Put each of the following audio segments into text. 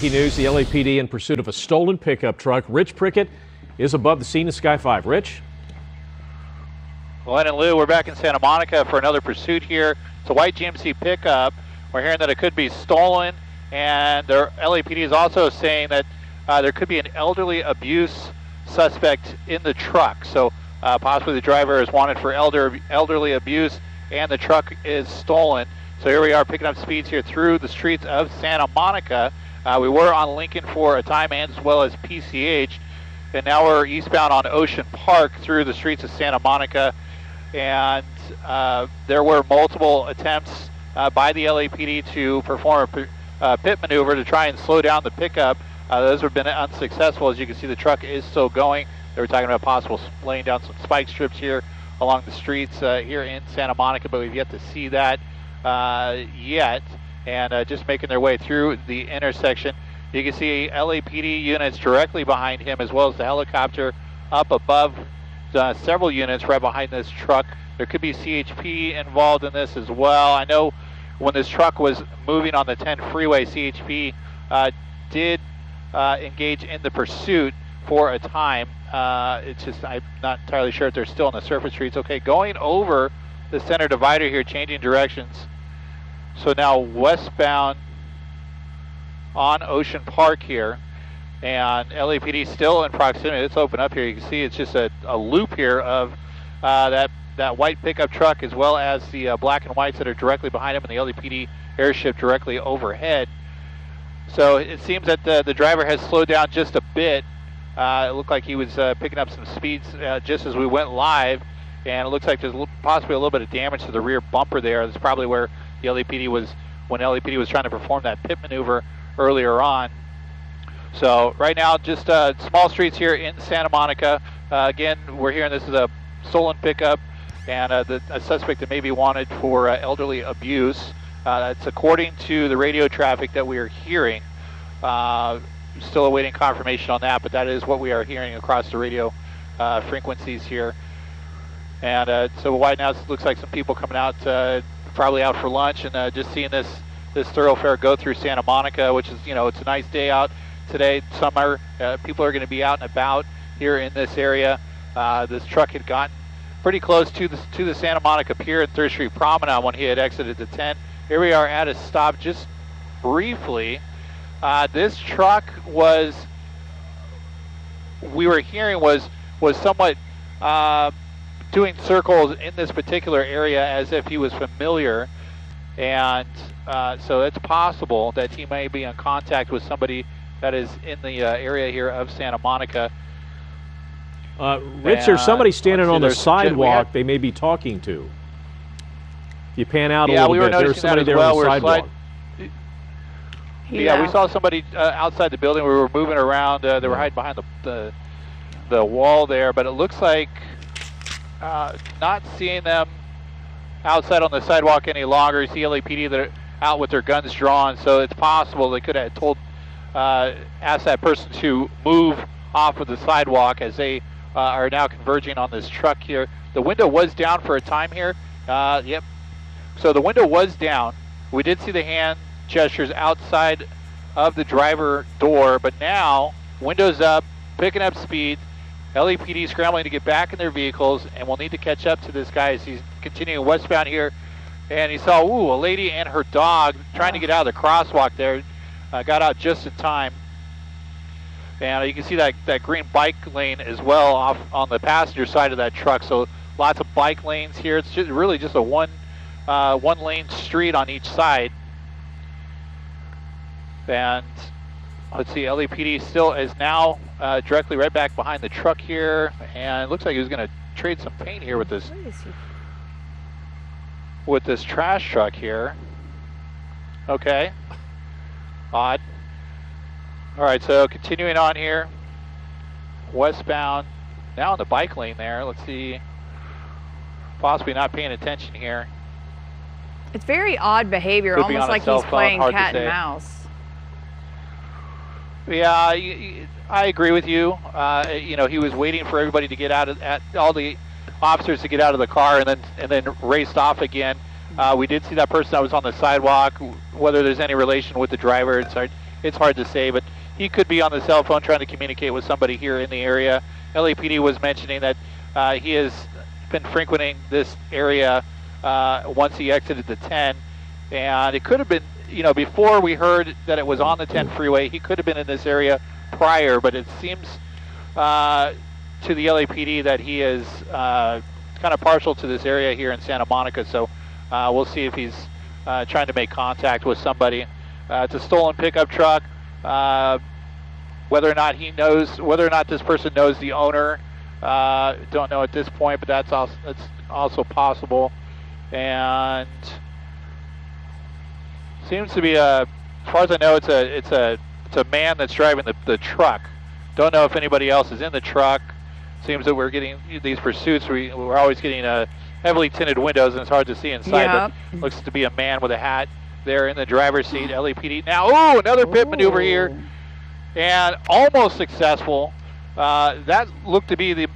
Breaking news, the LAPD in pursuit of a stolen pickup truck. Rich Prickett is above the scene in Sky 5. Rich? Glenn and Lou, we're back in Santa Monica for another pursuit here. It's a white GMC pickup. We're hearing that it could be stolen, and the LAPD is also saying that there could be an elderly abuse suspect in the truck. So possibly the driver is wanted for elderly abuse, and the truck is stolen. So here we are picking up speeds here through the streets of Santa Monica. We were on Lincoln for a time, and as well as PCH, and now we're eastbound on Ocean Park through the streets of Santa Monica. And there were multiple attempts by the LAPD to perform a pit maneuver to try and slow down the pickup. Those have been unsuccessful. As you can see, the truck is still going. They were talking about possible laying down some spike strips here along the streets here in Santa Monica, but we've yet to see that yet. And just making their way through the intersection. You can see LAPD units directly behind him, as well as the helicopter up above several units right behind this truck. There could be CHP involved in this as well. I know when this truck was moving on the 10 freeway, CHP did engage in the pursuit for a time. It's just, I'm not entirely sure if they're still on the surface streets. Okay, going over the center divider here, changing directions. So now westbound on Ocean Park here, and LAPD still in proximity. Let's open up here. You can see it's just a loop here of that white pickup truck, as well as the black and whites that are directly behind him, and the LAPD airship directly overhead. So it seems that the driver has slowed down just a bit. It looked like he was picking up some speeds just as we went live, and it looks like there's possibly a little bit of damage to the rear bumper there. That's probably where the LAPD was, when LAPD was trying to perform that pit maneuver earlier on. So right now, just small streets here in Santa Monica. Again, we're hearing this is a stolen pickup, and a suspect that may be wanted for elderly abuse. That's according to the radio traffic that we are hearing. Still awaiting confirmation on that, but that is what we are hearing across the radio frequencies here. And so right now, it looks like some people coming out, probably out for lunch, and just seeing this thoroughfare go through Santa Monica, which is, it's a nice day out today, summer. People are going to be out and about here in this area. This truck had gotten pretty close to the Santa Monica Pier and 3rd Street Promenade when he had exited the 10. Here we are at a stop just briefly. This truck was somewhat doing circles in this particular area as if he was familiar, and so it's possible that he may be in contact with somebody that is in the area here of Santa Monica. Rich, there's somebody standing on the sidewalk they may be talking to. You pan out a little bit, there's somebody there on the sidewalk. Yeah, we saw somebody outside the building. We were moving around. They were hiding behind the wall there, but it looks like not seeing them outside on the sidewalk any longer. You see LAPD that are out with their guns drawn, so it's possible they could have asked that person to move off of the sidewalk as they are now converging on this truck here. The window was down for a time here. Yep. So the window was down. We did see the hand gestures outside of the driver door, but now windows up, picking up speed. LAPD scrambling to get back in their vehicles, and we'll need to catch up to this guy as he's continuing westbound here. And he saw, a lady and her dog trying to get out of the crosswalk there. Got out just in time. And you can see that green bike lane as well off on the passenger side of that truck. So lots of bike lanes here. It's really just a one lane street on each side. And let's see, LAPD still is now directly right back behind the truck here, and it looks like he was going to trade some paint here with this trash truck here. Okay, odd. All right, so continuing on here, westbound, now in the bike lane there. Let's see, possibly not paying attention here. It's very odd behavior, almost like he's playing cat and mouse. Yeah, I agree with you. He was waiting for everybody to get out of all the officers to get out of the car, and then raced off again. We did see that person that was on the sidewalk. Whether there's any relation with the driver, it's it's hard to say, but he could be on the cell phone trying to communicate with somebody here in the area. LAPD was mentioning that he has been frequenting this area once he exited the 10, and it could have been, you know, before we heard that it was on the 10 freeway, he could have been in this area prior, but it seems to the LAPD that he is kind of partial to this area here in Santa Monica, so we'll see if he's trying to make contact with somebody. It's a stolen pickup truck. Whether or not he knows, whether or not this person knows the owner, don't know at this point, but that's also possible. And seems to be as far as I know, it's a man that's driving the truck. Don't know if anybody else is in the truck. Seems that we're getting these pursuits. We're always getting heavily tinted windows, and it's hard to see inside. Yep. But looks to be a man with a hat there in the driver's seat. LAPD now. Oh, another pit maneuver here, and almost successful. That looked to be the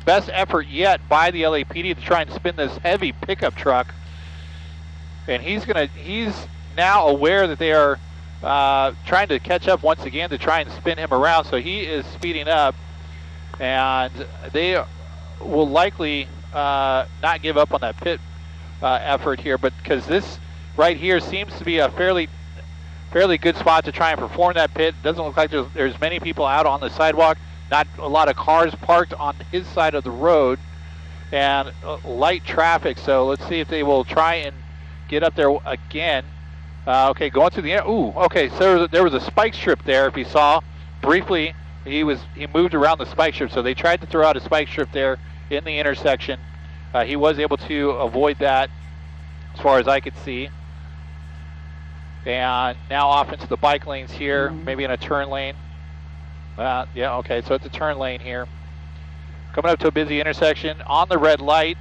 best effort yet by the LAPD to try and spin this heavy pickup truck. And he's now aware that they are trying to catch up once again to try and spin him around. So he is speeding up, and they will likely not give up on that pit effort here, but because this right here seems to be a fairly good spot to try and perform that pit. Doesn't look like there's many people out on the sidewalk, not a lot of cars parked on his side of the road, and light traffic. So let's see if they will try and get up there again. Okay, going through the air. Ooh, okay, so there was a spike strip there. If you saw briefly, he moved around the spike strip, so they tried to throw out a spike strip there in the intersection. He was able to avoid that as far as I could see. And now off into the bike lanes here, maybe in a turn lane. Yeah, okay, so it's a turn lane here. Coming up to a busy intersection on the red light.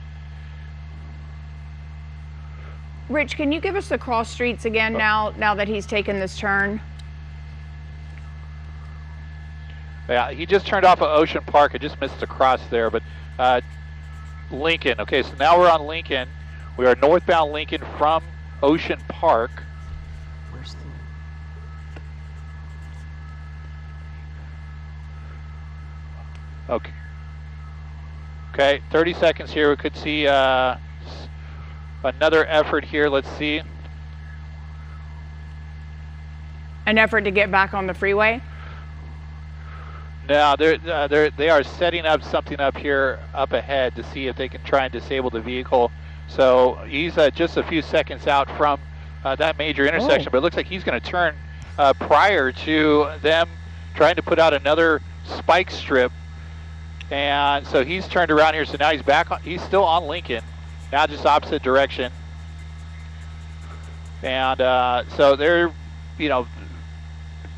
Rich, can you give us the cross streets again now that he's taken this turn? Yeah, he just turned off of Ocean Park. I just missed the cross there, but Lincoln. Okay, so now we're on Lincoln. We are northbound Lincoln from Ocean Park. Where's the... Okay. Okay, 30 seconds here. We could see another effort here. Let's see. An effort to get back on the freeway? No, they are setting up something up here up ahead to see if they can try and disable the vehicle. So he's just a few seconds out from that major intersection, but it looks like he's going to turn prior to them trying to put out another spike strip. And so he's turned around here, so now he's back on, he's still on Lincoln, now just opposite direction. And so they're, you know,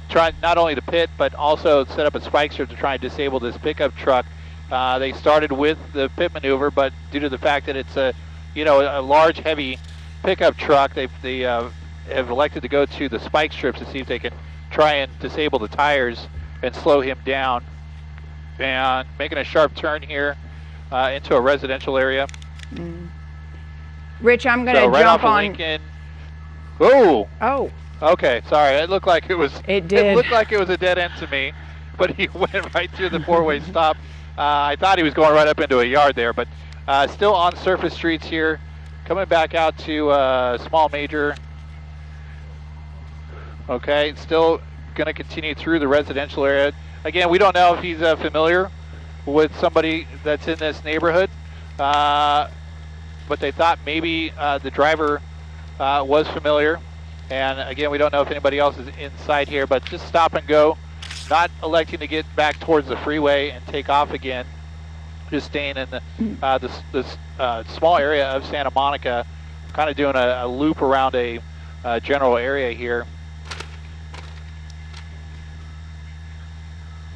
trying not only to pit, but also set up a spike strip to try and disable this pickup truck. They started with the pit maneuver, but due to the fact that it's a large, heavy pickup truck, they have elected to go to the spike strips to see if they can try and disable the tires and slow him down. And making a sharp turn here into a residential area. Rich, I'm going to jump on Lincoln. Oh. Oh. Okay, sorry. It looked like it was. It did. It looked like it was a dead end to me, but he went right through the four-way stop. I thought he was going right up into a yard there, but still on surface streets here, coming back out to small major. Okay, still going to continue through the residential area. Again, we don't know if he's familiar with somebody that's in this neighborhood, but they thought maybe the driver was familiar. And again, we don't know if anybody else is inside here, but just stop and go, not electing to get back towards the freeway and take off again, just staying in this small area of Santa Monica, kind of doing a loop around a general area here.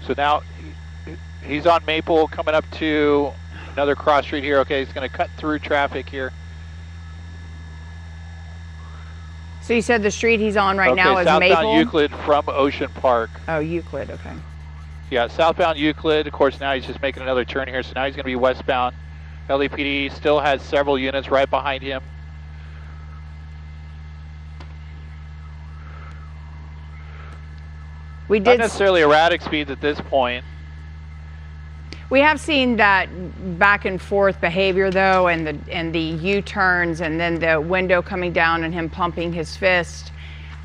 So now he's on Maple, coming up to another cross street here. Okay, he's going to cut through traffic here. So you said the street he's on right now is Maple? Southbound Euclid from Ocean Park. Oh, Euclid, okay. Yeah, southbound Euclid. Of course, now he's just making another turn here, so now he's going to be westbound. LAPD still has several units right behind him. Not necessarily erratic speeds at this point. We have seen that back and forth behavior though, and the U-turns, and then the window coming down and him pumping his fist.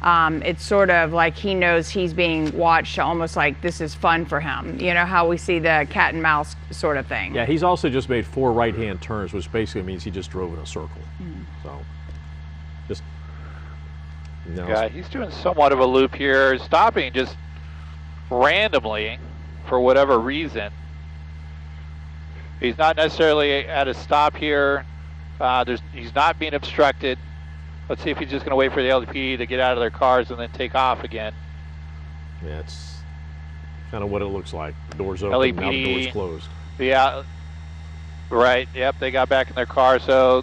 It's sort of like he knows he's being watched, almost like this is fun for him. You know how we see the cat and mouse sort of thing. Yeah, he's also just made 4 right-hand turns, which basically means he just drove in a circle. So, just. Yeah, he's doing somewhat of a loop here, stopping just randomly for whatever reason. He's not necessarily at a stop here. He's not being obstructed. Let's see if he's just going to wait for the LAPD to get out of their cars and then take off again. Yeah, it's kind of what it looks like. The door's open, LAPD, now the door's closed. Yeah, right. Yep, they got back in their car. So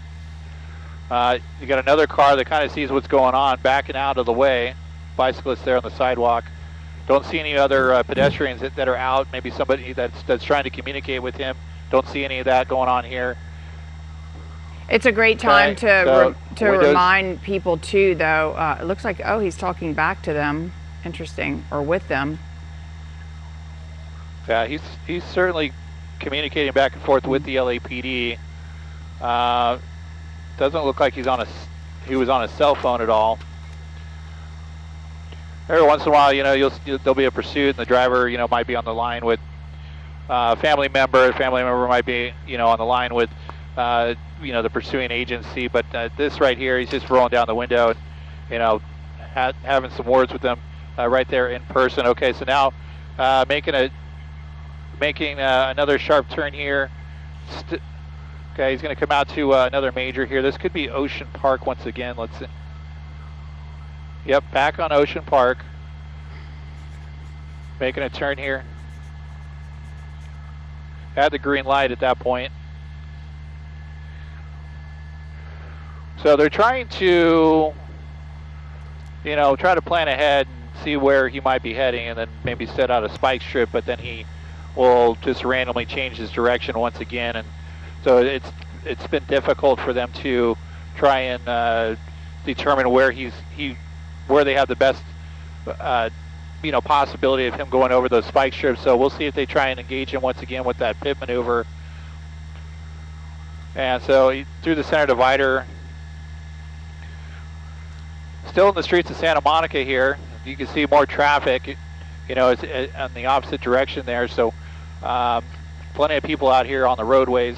you got another car that kind of sees what's going on, backing out of the way. Bicyclists there on the sidewalk. Don't see any other pedestrians that are out. Maybe somebody that's trying to communicate with him. Don't see any of that going on here. It's a great time to remind people too, though. It looks like, oh, he's talking back to them. Interesting, or with them. Yeah, he's certainly communicating back and forth with the LAPD. Doesn't look like he was on a cell phone at all. Every once in a while, there'll be a pursuit, and the driver, might be on the line with a family member. The family member might be, on the line with, the pursuing agency. But this right here, he's just rolling down the window and, having some words with them right there in person. Okay, so now making another sharp turn here. Okay, he's going to come out to another major here. This could be Ocean Park once again. Let's see. Yep, back on Ocean Park. Making a turn here. Had the green light at that point. So they're trying to, try to plan ahead and see where he might be heading, and then maybe set out a spike strip, but then he will just randomly change his direction once again. And so it's been difficult for them to try and determine where where they have the best possibility of him going over those spike strips. So we'll see if they try and engage him once again with that pit maneuver. And so through the center divider, still in the streets of Santa Monica here. You can see more traffic, it's in the opposite direction there. So plenty of people out here on the roadways.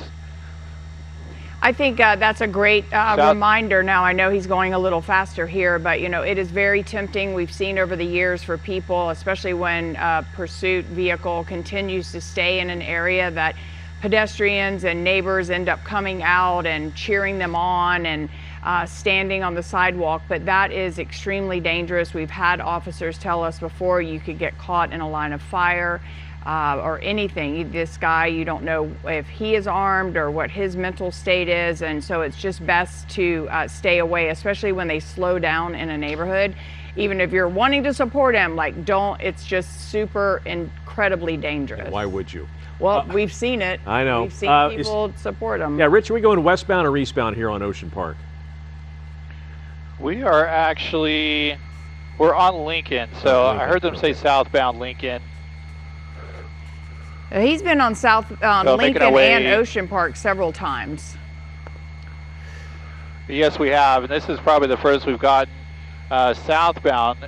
I think that's a great reminder. Now, I know he's going a little faster here, but it is very tempting. We've seen over the years for people, especially when a pursuit vehicle continues to stay in an area, that pedestrians and neighbors end up coming out and cheering them on and standing on the sidewalk. But that is extremely dangerous. We've had officers tell us before you could get caught in a line of fire. Or anything. This guy, you don't know if he is armed or what his mental state is, and so it's just best to stay away, especially when they slow down in a neighborhood. Even if you're wanting to support him, it's just super incredibly dangerous. And why would you? Well, we've seen it. I know. We've seen people support him. Yeah, Rich, are we going westbound or eastbound here on Ocean Park? We are we're on Lincoln, so I heard them say southbound Lincoln. He's been on Lincoln and Ocean Park several times. Yes, we have, and this is probably the first we've gotten southbound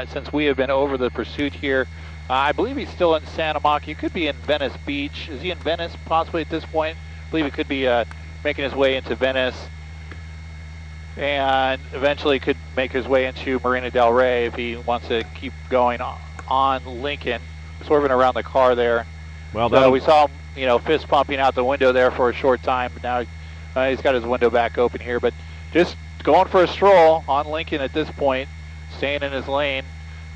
since we have been over the pursuit here. I believe he's still in Santa Monica. He could be in Venice Beach. Is he in Venice possibly at this point? I believe he could be making his way into Venice, and eventually could make his way into Marina del Rey if he wants to keep going on Lincoln, swerving around the car there. Well, so we saw him, fist pumping out the window there for a short time. But now he's got his window back open here. But just going for a stroll on Lincoln at this point, staying in his lane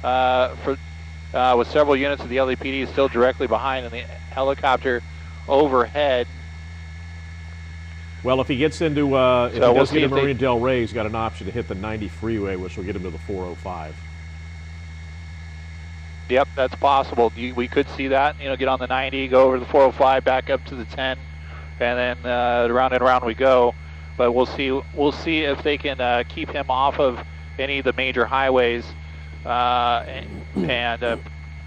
with several units of the LAPD still directly behind and the helicopter overhead. Well, if he gets into, if he does get to Marina del Rey, he's got an option to hit the 90 freeway, which will get him to the 405. Yep, that's possible. We could see that, get on the 90, go over the 405, back up to the 10, and then around and around we go. But we'll see if they can keep him off of any of the major highways and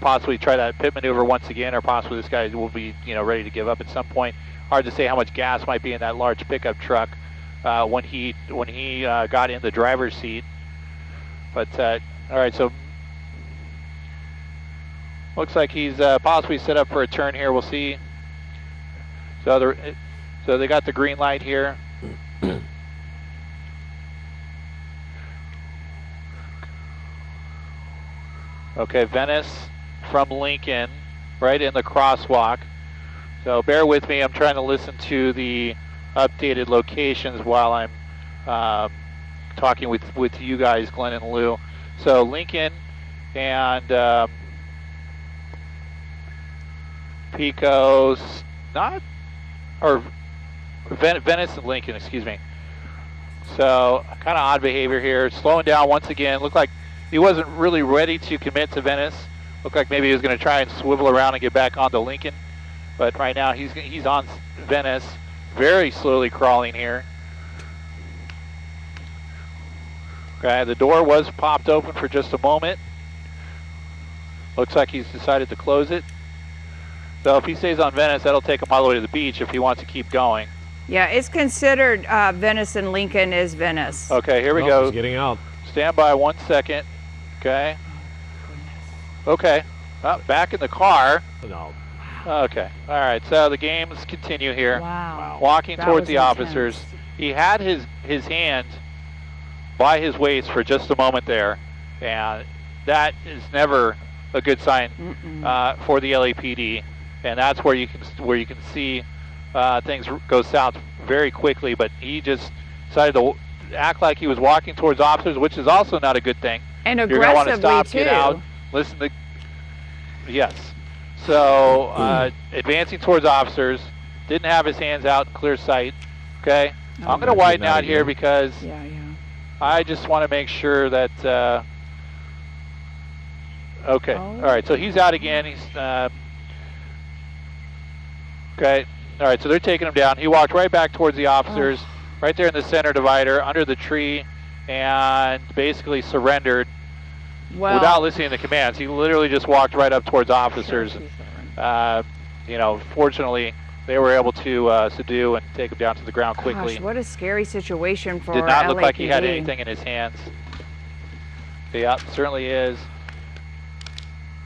possibly try that pit maneuver once again, or possibly this guy will be, ready to give up at some point. Hard to say how much gas might be in that large pickup truck when he got in the driver's seat. But all right, so looks like he's possibly set up for a turn here. We'll see. So they got the green light here. Okay, Venice from Lincoln, right in the crosswalk. So bear with me, I'm trying to listen to the updated locations while I'm talking with you guys, Glenn and Lou. So Lincoln and Pecos, Venice and Lincoln, excuse me. So kind of odd behavior here, slowing down once again. Looked like he wasn't really ready to commit to Venice. Looked like maybe he was going to try and swivel around and get back onto Lincoln. But right now he's on Venice, very slowly crawling here. Okay, the door was popped open for just a moment. Looks like he's decided to close it. So if he stays on Venice, that'll take him all the way to the beach if he wants to keep going. Yeah, it's considered Venice and Lincoln is Venice. Okay, here we go. He's getting out. Stand by 1 second. Okay. Okay. Back in the car. No. Okay. All right. So the games continue here. Wow. Walking That towards was the intense. officers. He had his hand by his waist for just a moment there, and that is never a good sign for the LAPD. And that's where you can see things go south very quickly. But he just decided to act like he was walking towards officers, which is also not a good thing. And You're going to want to aggressively, stop, too. get out, listen to. Yes. So advancing towards officers, didn't have his hands out in clear sight. Okay. I'm going to widen out here because I just want to make sure that. Okay. All right. So he's out again. He's. Okay. All right. So they're taking him down. He walked right back towards the officers, right there in the center divider, under the tree, and basically surrendered without listening to commands. He literally just walked right up towards officers. Fortunately, they were able to subdue and take him down to the ground quickly. Gosh, what a scary situation for Did not look LAPD. like he had anything in his hands. Yeah, certainly is.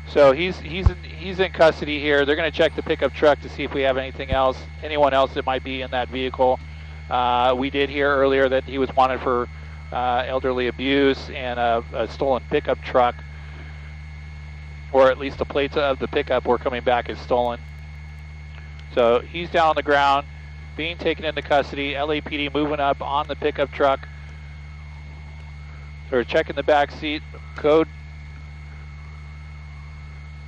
So he's in custody here. They're going to check the pickup truck to see if we have anything else, anyone else that might be in that vehicle. We did hear earlier that he was wanted for elderly abuse and a stolen pickup truck, or at least the plates of the pickup were coming back as stolen. So he's down on the ground, being taken into custody. LAPD moving up on the pickup truck. So we're checking the back seat. Code.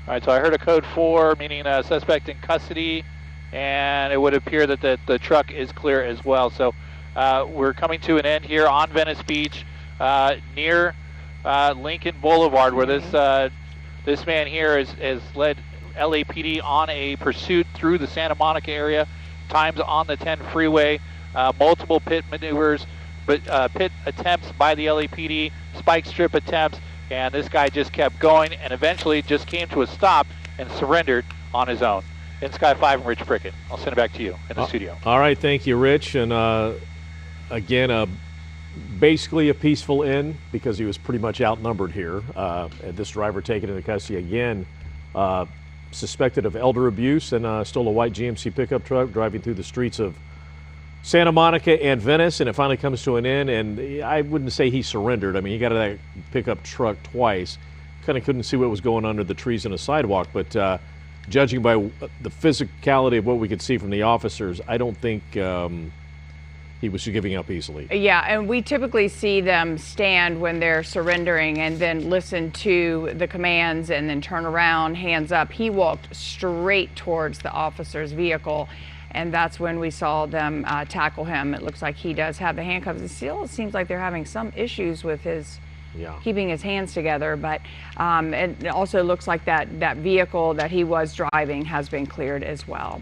All right, so I heard a code 4, meaning a suspect in custody, and it would appear that the truck is clear as well. So we're coming to an end here on Venice Beach, near Lincoln Boulevard, where this man here has led LAPD on a pursuit through the Santa Monica area, times on the 10 freeway, multiple pit maneuvers, but pit attempts by the LAPD, spike strip attempts, and this guy just kept going and eventually just came to a stop and surrendered on his own. In Sky 5 and Rich Prickett. I'll send it back to you in the studio. All right, thank you, Rich. And again, basically a peaceful end because he was pretty much outnumbered here. And this driver taken into custody again, suspected of elder abuse and stole a white GMC pickup truck driving through the streets of Santa Monica and Venice, and it finally comes to an end. And I wouldn't say he surrendered. I mean, he got out of that pickup truck twice. Kind of couldn't see what was going under the trees on the sidewalk, but judging by the physicality of what we could see from the officers, I don't think he was giving up easily. Yeah, and we typically see them stand when they're surrendering and then listen to the commands and then turn around, hands up. He walked straight towards the officer's vehicle, and that's when we saw them tackle him. It looks like he does have the handcuffs. It still seems like they're having some issues with his keeping his hands together, but it also looks like that vehicle that he was driving has been cleared as well.